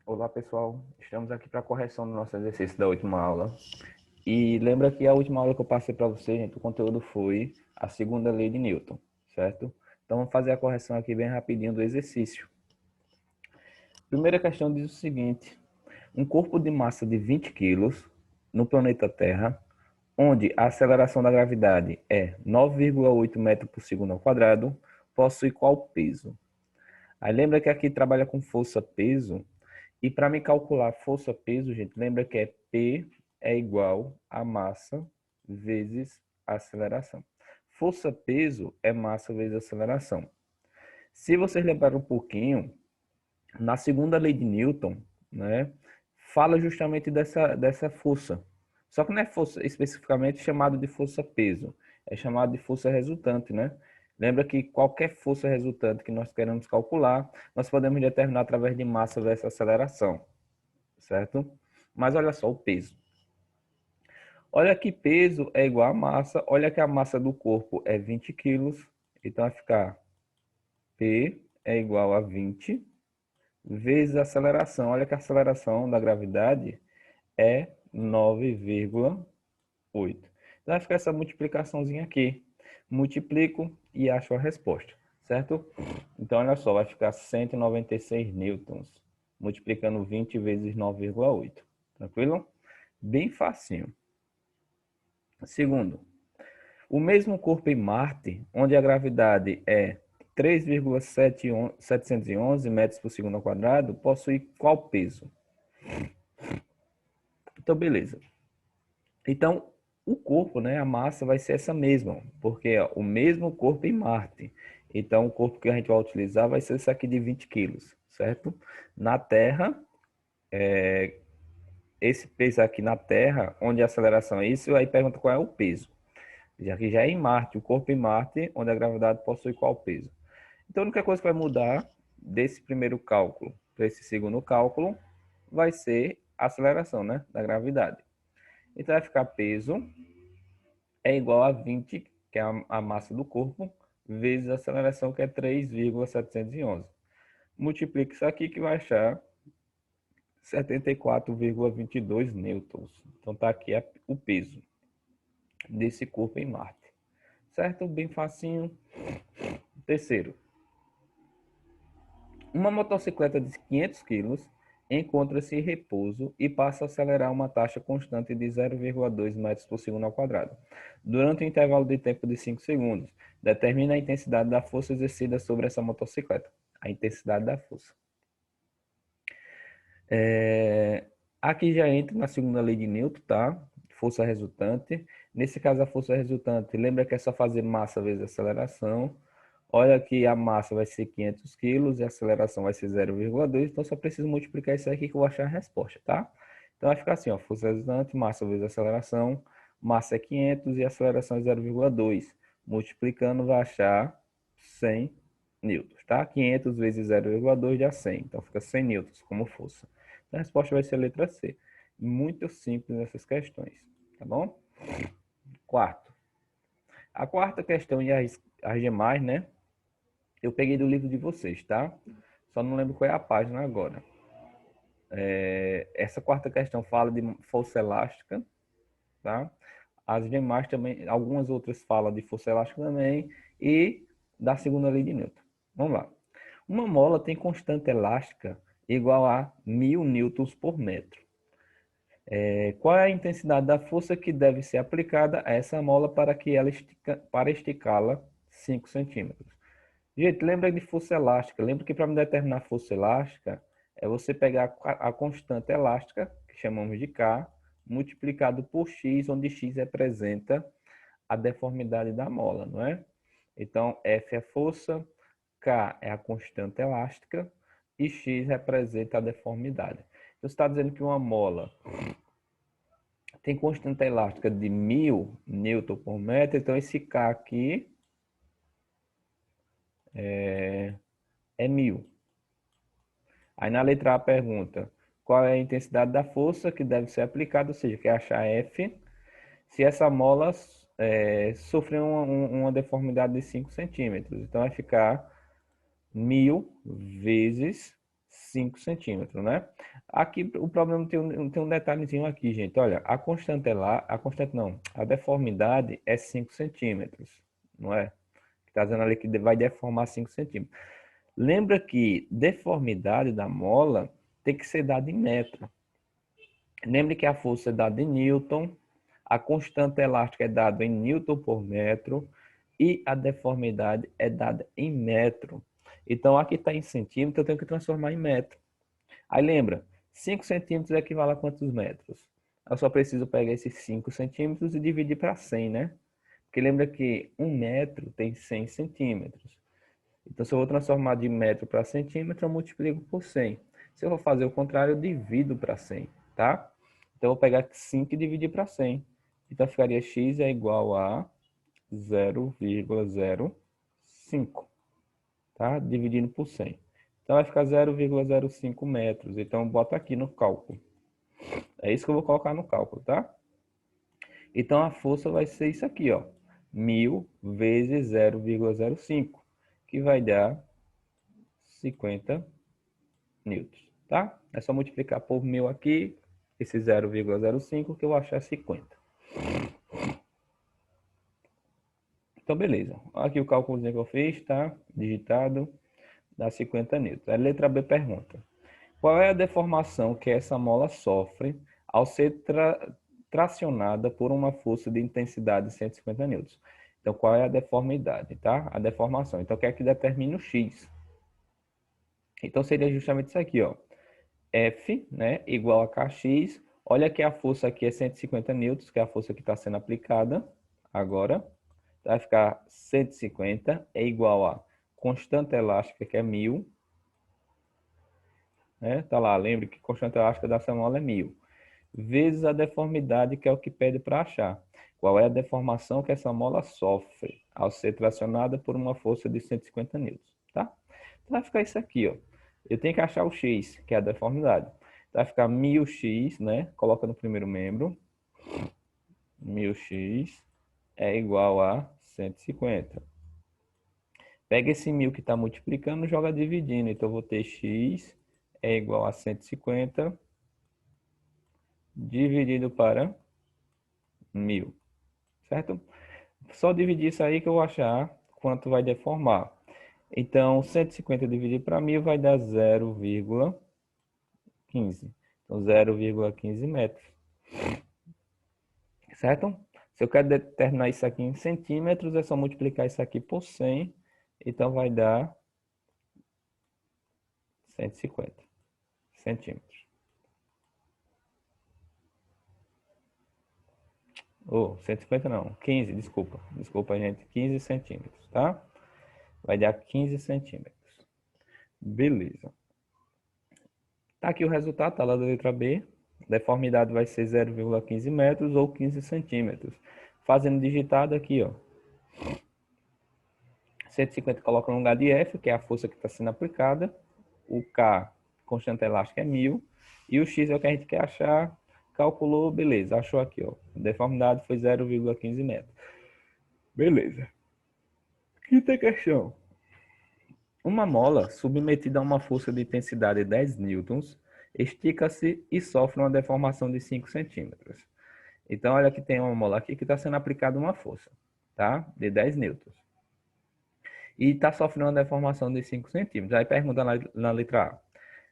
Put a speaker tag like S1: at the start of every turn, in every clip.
S1: Olá pessoal, estamos aqui para a correção do nosso exercício da última aula. E lembra que a última aula que eu passei para vocês, gente, o conteúdo foi a segunda lei de Newton, certo? Então vamos fazer a correção aqui bem rapidinho do exercício. Primeira questão diz o seguinte: um corpo de massa de 20 quilos no planeta Terra, onde a aceleração da gravidade é 9,8 metros por segundo ao quadrado, possui qual peso? Aí lembra que aqui trabalha com força-peso. E para me calcular força-peso, gente, lembra que é P é igual a massa vezes a aceleração. Força-peso é massa vezes aceleração. Se vocês lembrarem um pouquinho, na segunda lei de Newton, né, fala justamente dessa força. Só que não é força especificamente chamado de força-peso, é chamado de força resultante, né? Lembra que qualquer força resultante que nós queremos calcular, nós podemos determinar através de massa versus aceleração, certo? Mas olha só o peso. Olha que peso é igual a massa, olha que a massa do corpo é 20 quilos, então vai ficar P é igual a 20 vezes a aceleração. Olha que a aceleração da gravidade é 9,8. Então vai ficar essa multiplicaçãozinha aqui. Multiplico e acho a resposta, certo? Então olha só, vai ficar 196 newtons, multiplicando 20 vezes 9,8. Tranquilo? Bem facinho. Segundo, o mesmo corpo em Marte, onde a gravidade é 3,711 metros por segundo ao quadrado, possui qual peso? Então, beleza. Então, o corpo, né, a massa vai ser essa mesma, porque é o mesmo corpo em Marte. Então, o corpo que a gente vai utilizar vai ser esse aqui de 20 quilos, certo? Na Terra, esse peso aqui na Terra, onde a aceleração é isso, aí pergunta qual é o peso. Já que já é em Marte, o corpo em Marte, onde a gravidade possui qual peso. Então, a única coisa que vai mudar desse primeiro cálculo para esse segundo cálculo vai ser a aceleração, né, da gravidade. Então, vai ficar peso é igual a 20, que é a massa do corpo, vezes a aceleração, que é 3,711. Multiplica isso aqui que vai achar 74,22 newtons. Então, está aqui o peso desse corpo em Marte. Certo? Bem facinho. Terceiro, uma motocicleta de 500 quilos encontra-se em repouso e passa a acelerar uma taxa constante de 0,2 metros por segundo ao quadrado, durante um intervalo de tempo de 5 segundos. Determina a intensidade da força exercida sobre essa motocicleta. A intensidade da força. Aqui já entra na segunda lei de Newton, tá? Força resultante. Nesse caso, a força resultante, lembra que é só fazer massa vezes aceleração. Olha que a massa vai ser 500 quilos e a aceleração vai ser 0,2. Então, só preciso multiplicar isso aqui que eu vou achar a resposta, tá? Então, vai ficar assim, ó. Força resultante, massa vezes aceleração. Massa é 500 e a aceleração é 0,2. Multiplicando, vai achar 100 newtons, tá? 500 vezes 0,2 dá 100. Então, fica 100 newtons como força. Então, a resposta vai ser a letra C. Muito simples essas questões, tá bom? Quarto. A quarta questão e as demais, né? Eu peguei do livro de vocês, tá? Só não lembro qual é a página agora. Essa quarta questão fala de força elástica, tá? As demais também, algumas outras falam de força elástica também e da segunda lei de Newton. Vamos lá. Uma mola tem constante elástica igual a 1000 newtons por metro. Qual é a intensidade da força que deve ser aplicada a essa mola para que ela para esticá-la 5 centímetros? Gente, lembra de força elástica. Lembra que para me determinar a força elástica, é você pegar a constante elástica, que chamamos de K, multiplicado por X, onde X representa a deformidade da mola, não é? Então, F é a força, K é a constante elástica e X representa a deformidade. Então, você está dizendo que uma mola tem constante elástica de 1000 newton por metro, então esse K aqui é 1000. Aí na letra A pergunta, qual é a intensidade da força que deve ser aplicada, ou seja, quer achar F, se essa mola sofreu uma deformidade de 5 centímetros. Então vai ficar 1000 vezes 5 centímetros, né? Aqui o problema tem um detalhezinho aqui, gente. Olha, a deformidade é 5 centímetros, não é? Está dizendo ali que vai deformar 5 centímetros. Lembra que deformidade da mola tem que ser dada em metro. Lembre que a força é dada em Newton, a constante elástica é dada em Newton por metro e a deformidade é dada em metro. Então, aqui está em centímetro, eu tenho que transformar em metro. Aí lembra, 5 centímetros equivale a quantos metros? Eu só preciso pegar esses 5 centímetros e dividir para 100, né? Porque lembra que 1 metro tem 100 centímetros. Então, se eu vou transformar de metro para centímetro, eu multiplico por 100. Se eu vou fazer o contrário, eu divido para 100, tá? Então, eu vou pegar 5 e dividir para 100. Então, ficaria x é igual a 0,05, tá? Dividindo por 100. Então, vai ficar 0,05 metros. Então, bota aqui no cálculo. É isso que eu vou colocar no cálculo, tá? Então, a força vai ser isso aqui, ó. 1000 vezes 0,05, que vai dar 50 newtons, tá? É só multiplicar por 1000 aqui, esse 0,05, que eu vou achar 50. Então, beleza. Aqui o cálculozinho que eu fiz, tá? Digitado, dá 50 newtons. A letra B pergunta: qual é a deformação que essa mola sofre ao ser tracionada por uma força de intensidade de 150 newtons? Então, qual é a deformidade, tá? A deformação. Então, quer que determine o x. Então, seria justamente isso aqui, ó. F, né, igual a Kx. Olha que a força aqui é 150 newtons, que é a força que está sendo aplicada agora. Vai ficar 150 é igual a constante elástica, que é 1000. Né? Tá lá, lembre que constante elástica dessa mola é 1000. Vezes a deformidade, que é o que pede para achar. Qual é a deformação que essa mola sofre ao ser tracionada por uma força de 150 newtons, tá? Então vai ficar isso aqui, ó. Eu tenho que achar o x, que é a deformidade. Vai ficar 1000x, né? Coloca no primeiro membro. 1000x é igual a 150. Pega esse 1000 que está multiplicando e joga dividindo. Então, eu vou ter x é igual a 150 dividido para 1000. Certo? Só dividir isso aí que eu vou achar quanto vai deformar. Então, 150 dividido para 1000 vai dar 0,15. Então, 0,15 metros. Certo? Se eu quero determinar isso aqui em centímetros, é só multiplicar isso aqui por 100. Então, vai dar 150 centímetros. Oh, 150 não, 15, desculpa. Desculpa, gente, 15 centímetros, tá? Vai dar 15 centímetros. Beleza. Tá aqui o resultado, tá lá da letra B. Deformidade vai ser 0,15 metros ou 15 centímetros. Fazendo digitado aqui, ó. 150 coloca no lugar de F, que é a força que está sendo aplicada. O K, constante elástica, é 1000. E o X é o que a gente quer achar. Calculou, beleza, achou aqui, ó. A deformidade foi 0,15 metros. Beleza. Quinta questão. Uma mola submetida a uma força de intensidade de 10 newtons estica-se e sofre uma deformação de 5 centímetros. Então, olha que tem uma mola aqui que está sendo aplicada uma força, tá? De 10 newtons. E está sofrendo uma deformação de 5 centímetros. Aí pergunta na letra A: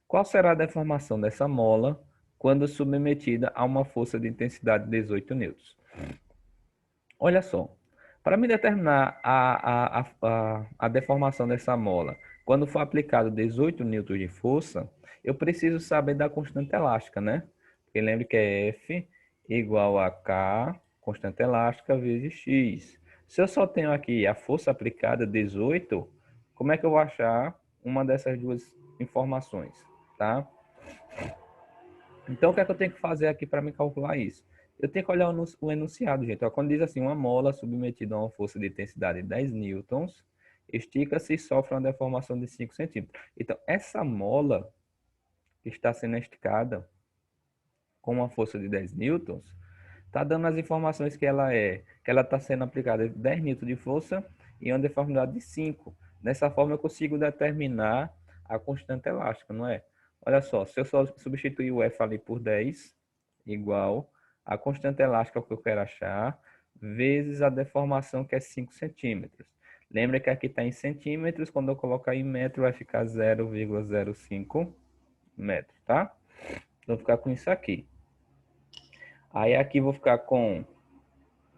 S1: qual será a deformação dessa mola quando submetida a uma força de intensidade de 18 newtons? Olha só, para me determinar a deformação dessa mola, quando for aplicado 18 newtons de força, eu preciso saber da constante elástica, né? Porque lembre que é F igual a K, constante elástica, vezes X. Se eu só tenho aqui a força aplicada 18, como é que eu vou achar uma dessas duas informações, tá? Então, o que é que eu tenho que fazer aqui para me calcular isso? Eu tenho que olhar o enunciado, gente. Ó, quando diz assim, uma mola submetida a uma força de intensidade de 10 newtons, estica-se e sofre uma deformação de 5 centímetros. Então, essa mola que está sendo esticada com uma força de 10 newtons, está dando as informações que ela está sendo aplicada 10 newtons de força e uma deformidade de 5. Dessa forma, eu consigo determinar a constante elástica, não é? Olha só, se eu só substituir o F ali por 10, igual a constante elástica que eu quero achar, vezes a deformação, que é 5 centímetros. Lembra que aqui está em centímetros, quando eu colocar em metro vai ficar 0,05 metros, tá? Então, vou ficar com isso aqui. Aí aqui vou ficar com...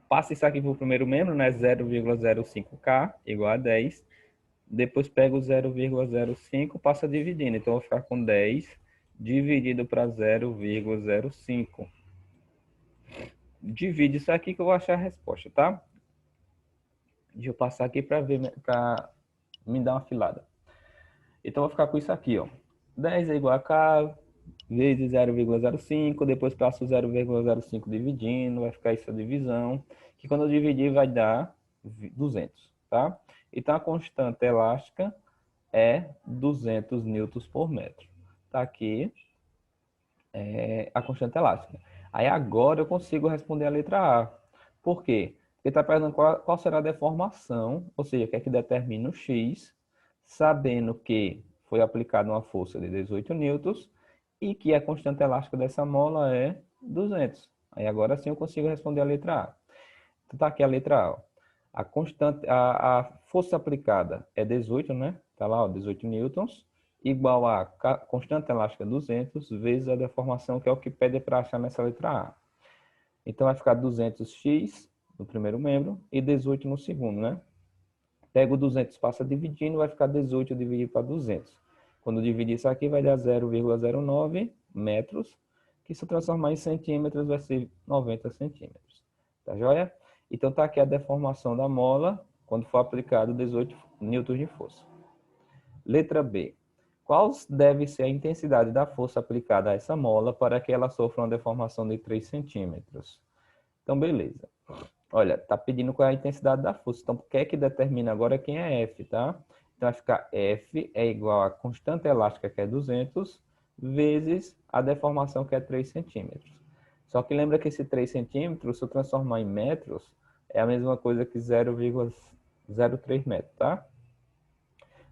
S1: Passa isso aqui para o primeiro membro, né? 0,05K igual a 10. Depois pego o 0,05, passa dividindo. Então, eu vou ficar com 10 dividido para 0,05. Divide isso aqui que eu vou achar a resposta, tá? Deixa eu passar aqui para ver, para me dar uma filada. Então, eu vou ficar com isso aqui, ó. 10 é igual a K vezes 0,05, depois passo o 0,05 dividindo, vai ficar essa divisão, que quando eu dividir vai dar 200, tá? Então, a constante elástica é 200 newtons por metro. Tá aqui a constante elástica. Aí agora eu consigo responder a letra A. Por quê? Porque está perguntando qual será a deformação, ou seja, o que é que determina o X, sabendo que foi aplicada uma força de 18 newtons e que a constante elástica dessa mola é 200. Aí agora sim eu consigo responder a letra A. Então tá aqui a letra A. Ó. A força aplicada é 18, né? Tá lá, ó, 18 newtons, igual a constante elástica 200 vezes a deformação, que é o que pede para achar nessa letra A. Então vai ficar 200x no primeiro membro e 18 no segundo, né? Pega o 200, passa dividindo, vai ficar 18 dividido para 200. Quando dividir isso aqui vai dar 0,09 metros, que se transformar em centímetros vai ser 90 centímetros. Tá joia? Então tá aqui a deformação da mola quando for aplicado 18 newtons de força. Letra B. Qual deve ser a intensidade da força aplicada a essa mola para que ela sofra uma deformação de 3 centímetros? Então, beleza. Olha, tá pedindo qual é a intensidade da força. Então, o que é que determina agora quem é F, tá? Então, vai ficar F é igual a constante elástica, que é 200, vezes a deformação, que é 3 centímetros. Só que lembra que esse 3 centímetros, se eu transformar em metros, é a mesma coisa que 0,03 metros, tá?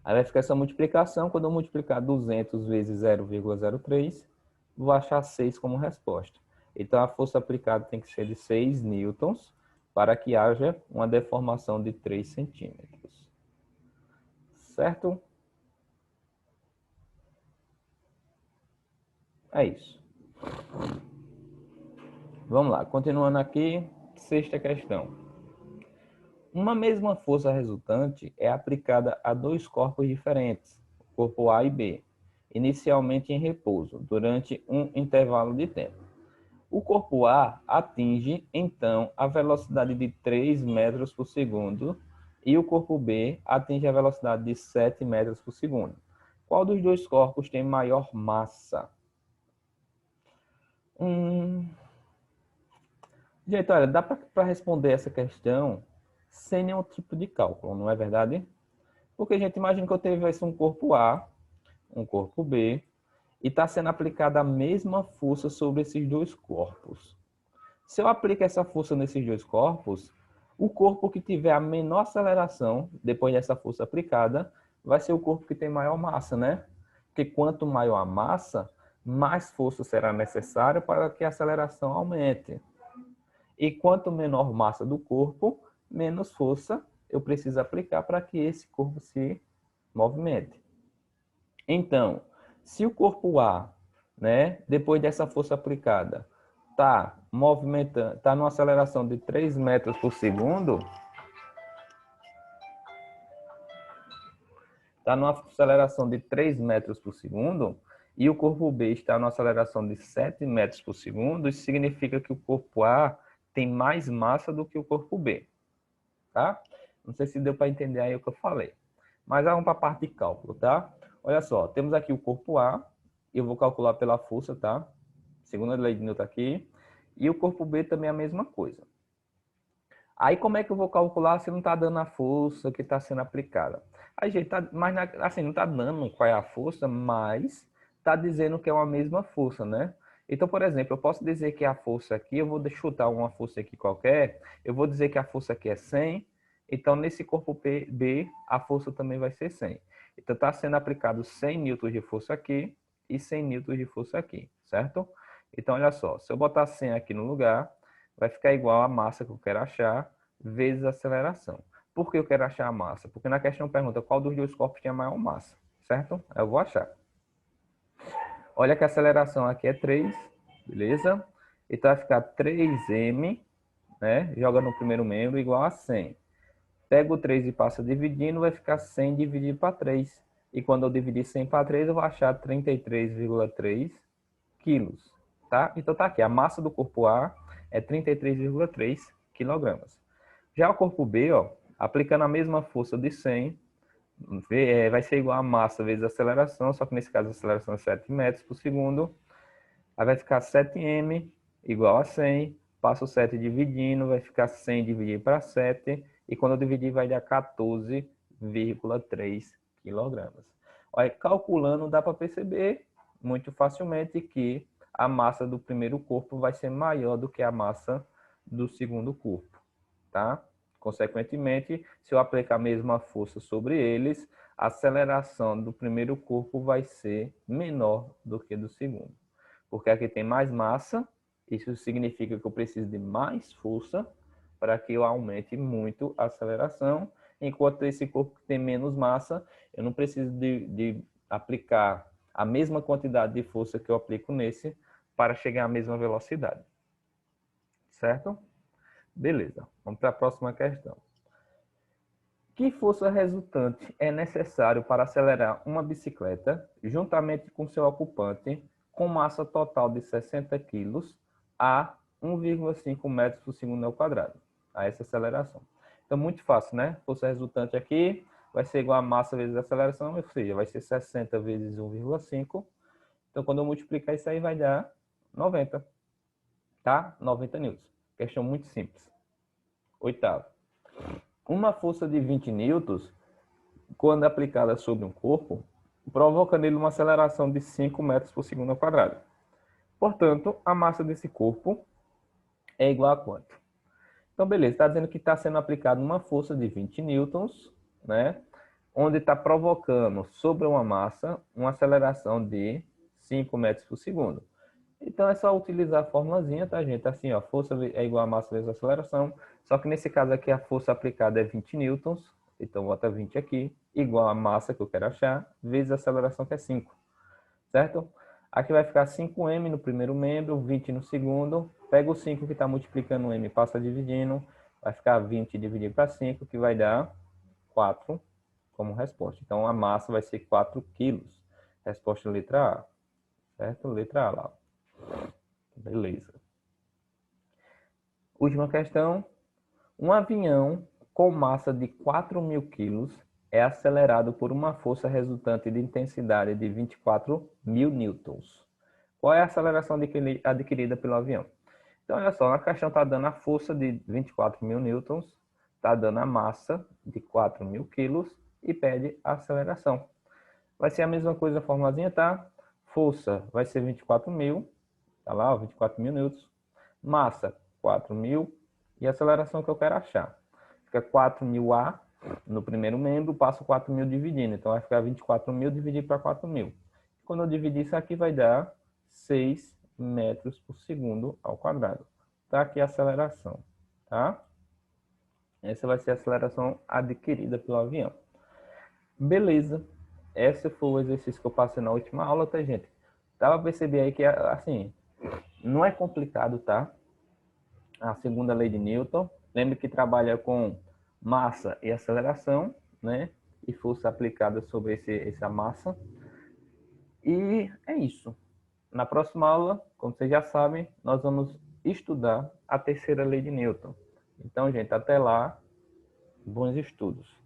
S1: Aí vai ficar essa multiplicação. Quando eu multiplicar 200 vezes 0,03, vou achar 6 como resposta. Então, a força aplicada tem que ser de 6 newtons para que haja uma deformação de 3 centímetros. Certo? É isso. Vamos lá. Continuando aqui, sexta questão. Uma mesma força resultante é aplicada a dois corpos diferentes, o corpo A e B, inicialmente em repouso, durante um intervalo de tempo. O corpo A atinge, então, a velocidade de 3 metros por segundo e o corpo B atinge a velocidade de 7 metros por segundo. Qual dos dois corpos tem maior massa? Gente, olha, dá para responder essa questão sem nenhum tipo de cálculo, não é verdade? Porque, gente, imagina que eu tivesse um corpo A, um corpo B, e está sendo aplicada a mesma força sobre esses dois corpos. Se eu aplico essa força nesses dois corpos, o corpo que tiver a menor aceleração, depois dessa força aplicada, vai ser o corpo que tem maior massa, né? Porque quanto maior a massa, mais força será necessária para que a aceleração aumente. E quanto menor massa do corpo, menos força eu preciso aplicar para que esse corpo se movimente. Então, se o corpo A, né, depois dessa força aplicada, está movimentando, está numa aceleração de 3 metros por segundo, está numa aceleração de 3 metros por segundo, e o corpo B está numa aceleração de 7 metros por segundo, isso significa que o corpo A tem mais massa do que o corpo B, tá? Não sei se deu para entender aí o que eu falei. Mas vamos para a parte de cálculo, tá? Olha só, temos aqui o corpo A, eu vou calcular pela força, tá? Segunda lei de Newton aqui. E o corpo B também é a mesma coisa. Aí como é que eu vou calcular se não está dando a força que está sendo aplicada? Aí, gente, mas assim, não está dando qual é a força, mas está dizendo que é uma mesma força, né? Então, por exemplo, eu posso dizer que a força aqui, eu vou chutar uma força aqui qualquer, eu vou dizer que a força aqui é 100, então nesse corpo B, a força também vai ser 100. Então, está sendo aplicado 100 newtons de força aqui e 100 newtons de força aqui, certo? Então, olha só, se eu botar 100 aqui no lugar, vai ficar igual a massa que eu quero achar, vezes a aceleração. Por que eu quero achar a massa? Porque na questão pergunta qual dos dois corpos tinha maior massa, certo? Eu vou achar. Olha que a aceleração aqui é 3, beleza? Então vai ficar 3m, né? Joga no primeiro membro igual a 100. Pega o 3 e passa dividindo, vai ficar 100 dividido para 3. E quando eu dividir 100 para 3, eu vou achar 33,3 quilos, tá? Então tá aqui, a massa do corpo A é 33,3 quilogramas. Já o corpo B, ó, aplicando a mesma força de 100, vai ser igual a massa vezes a aceleração, só que nesse caso a aceleração é 7 metros por segundo. Aí vai ficar 7m igual a 100, passa o 7 dividindo, vai ficar 100 dividido para 7, e quando eu dividir vai dar 14,3 quilogramas. Olha, calculando dá para perceber muito facilmente que a massa do primeiro corpo vai ser maior do que a massa do segundo corpo, tá? Consequentemente, se eu aplicar a mesma força sobre eles, a aceleração do primeiro corpo vai ser menor do que do segundo. Porque aqui tem mais massa, isso significa que eu preciso de mais força para que eu aumente muito a aceleração, enquanto esse corpo que tem menos massa, eu não preciso de aplicar a mesma quantidade de força que eu aplico nesse para chegar à mesma velocidade. Certo? Beleza, vamos para a próxima questão. Que força resultante é necessário para acelerar uma bicicleta, juntamente com seu ocupante, com massa total de 60 kg a 1,5 metros por segundo ao quadrado, a essa aceleração? Então, muito fácil, né? Força resultante aqui vai ser igual a massa vezes a aceleração, ou seja, vai ser 60 vezes 1,5. Então, quando eu multiplicar isso aí, vai dar 90, tá? 90 newtons. Questão muito simples. Oitavo. Uma força de 20 newtons, quando aplicada sobre um corpo, provoca nele uma aceleração de 5 metros por segundo ao quadrado. Portanto, a massa desse corpo é igual a quanto? Então, beleza, está dizendo que está sendo aplicada uma força de 20 newtons, né? Onde está provocando sobre uma massa uma aceleração de 5 metros por segundo. Então é só utilizar a formulazinha, tá, gente? Assim, ó, força é igual a massa vezes a aceleração, só que nesse caso aqui a força aplicada é 20 newtons, então bota 20 aqui, igual a massa que eu quero achar, vezes a aceleração que é 5, certo? Aqui vai ficar 5m no primeiro membro, 20 no segundo, pega o 5 que está multiplicando o m, passa dividindo, vai ficar 20 dividido para 5, que vai dar 4 como resposta. Então a massa vai ser 4 quilos. Resposta letra A, certo? Letra A lá. Beleza. Última questão. Um avião com massa de 4.000 quilos é acelerado por uma força resultante de intensidade de 24.000 newtons. Qual é a aceleração adquirida pelo avião? Então, olha só, a questão está dando a força de 24.000 newtons, está dando a massa de 4.000 quilos e pede a aceleração. Vai ser a mesma coisa a formulazinha, tá? Força vai ser 24.000, tá lá, 24.000 newtons. Massa, 4.000. E a aceleração que eu quero achar. Fica 4.000A no primeiro membro, passo 4.000 dividindo. Então vai ficar 24.000 dividido para 4.000. Quando eu dividir isso aqui, vai dar 6 metros por segundo ao quadrado. Tá aqui a aceleração, tá? Essa vai ser a aceleração adquirida pelo avião. Beleza. Esse foi o exercício que eu passei na última aula, tá, gente? Dá pra perceber aí que, assim, não é complicado, tá? A segunda lei de Newton. Lembre que trabalha com massa e aceleração, né? E força aplicada sobre essa massa. E é isso. Na próxima aula, como vocês já sabem, nós vamos estudar a terceira lei de Newton. Então, gente, até lá, bons estudos.